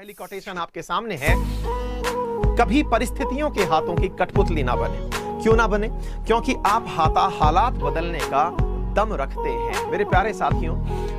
पहली कोटेशन आपके सामने है, कभी परिस्थितियों के हाथों की कठपुतली ना बने। क्यों ना बने? क्योंकि आप हालात बदलने का दम रखते हैं। मेरे प्यारे साथियों,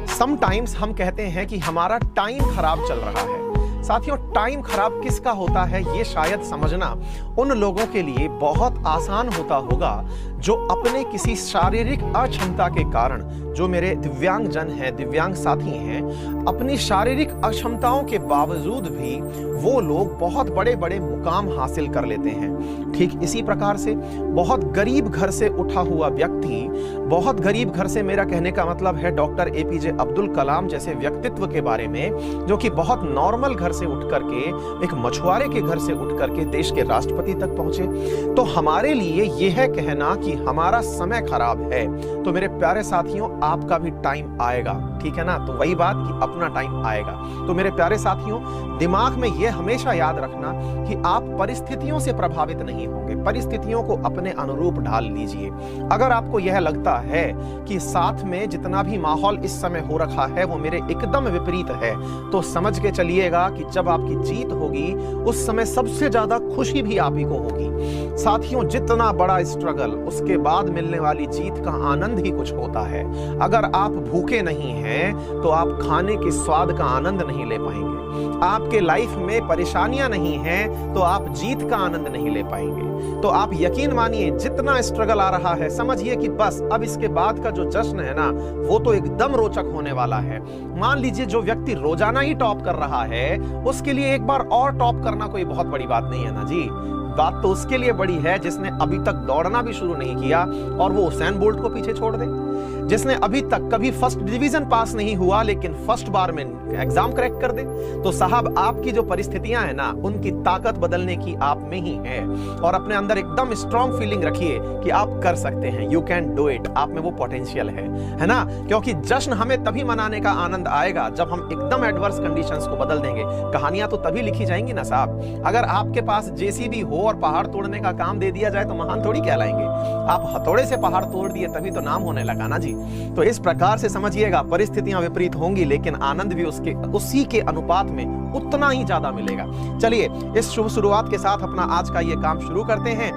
समटाइम्स हम कहते हैं कि हमारा टाइम खराब चल रहा है। साथियों, टाइम खराब किसका होता है ये शायद समझना उन लोगों के लिए बहुत आसान होता होगा जो अपने किसी शारीरिक अक्षमता के कारण, जो मेरे दिव्यांग जन हैं, दिव्यांग साथी हैं, अपनी शारीरिक अक्षमताओं के बावजूद भी वो लोग बहुत बड़े बड़े मुकाम हासिल कर लेते हैं। ठीक इसी प्रकार से बहुत गरीब घर से उठा हुआ व्यक्ति, बहुत गरीब घर से, मेरा कहने का मतलब है डॉक्टर एपीजे अब्दुल कलाम जैसे व्यक्तित्व के बारे में, जो कि बहुत नॉर्मल घर से उठ करके, एक मछुआरे के घर से उठ करके देश के राष्ट्रपति तक पहुंचे। तो हमारे लिए यह है कहना कि हमारा समय खराब है, तो मेरे प्यारे साथियों आपका भी टाइम आएगा। ठीक है ना? तो वही बात कि अपना टाइम आएगा। तो मेरे प्यारे साथियों, दिमाग में यह हमेशा याद रखना कि आप परिस्थितियों से प्रभावित नहीं होंगे। परिस्थितियों को अपने अनुरूप ढाल लीजिए। अगर आपको यह लगता है कि साथ में जितना भी माहौल इस समय हो रखा है वो मेरे एकदम विपरीत है, तो समझ के चलिएगा कि जब आपकी जीत होगी उस समय सबसे ज्यादा खुशी भी आप ही को होगी। साथियों, जितना बड़ा स्ट्रगल, उसके बाद मिलने वाली जीत का आनंद ही कुछ होता है। अगर आप भूखे नहीं हैं तो आप खाने के स्वाद का आनंद नहीं ले पाएंगे। आपके लाइफ में परेशानियां नहीं हैं तो आप जीत का आनंद नहीं ले पाएंगे। तो आप यकीन मानिए, जितना स्ट्रगल आ रहा है, समझिए कि बस अब इसके बाद का जो जश्न है ना, वो तो एकदम रोचक होने वाला है। मान लीजिए जो व्यक्ति रोजाना ही टॉप कर रहा है, उसके लिए एक बार और टॉप करना कोई बहुत बड़ी बात नहीं है ना जी। बात तो उसके लिए बड़ी है जिसने अभी तक दौड़ना भी शुरू नहीं किया और वो उसेन बोल्ट को पीछे छोड़ दे, जिसने अभी तक कभी फर्स्ट डिवीजन पास नहीं हुआ लेकिन फर्स्ट बार में एग्जाम क्रैक कर दे। तो साहब, आपकी जो परिस्थितियां हैं ना, उनकी ताकत बदलने की आप में ही है। और अपने अंदर एकदम स्ट्रॉन्ग फीलिंग रखिए कि आप कर सकते हैं। You can do it. आप में वो पोटेंशियल है ना? क्योंकि जश्न हमें तभी मनाने का आनंद आएगा जब हम एकदम एडवर्स कंडीशंस को बदल देंगे। कहानियां तो तभी लिखी जाएंगी ना साहब। अगर आपके पास जेसीबी हो और पहाड़ तोड़ने का काम दे दिया जाए तो महान थोड़ी कहलाएंगे। आप हथौड़े से पहाड़ तोड़ दिए तभी तो नाम होने लगा ना जी। तो इस प्रकार से समझिएगा, परिस्थितियां विपरीत होंगी लेकिन आनंद भी उसी के अनुपात में उतना ही ज्यादा मिलेगा। चलिए, इस शुभ शुरुआत के साथ अपना आज का ये काम शुरू करते हैं।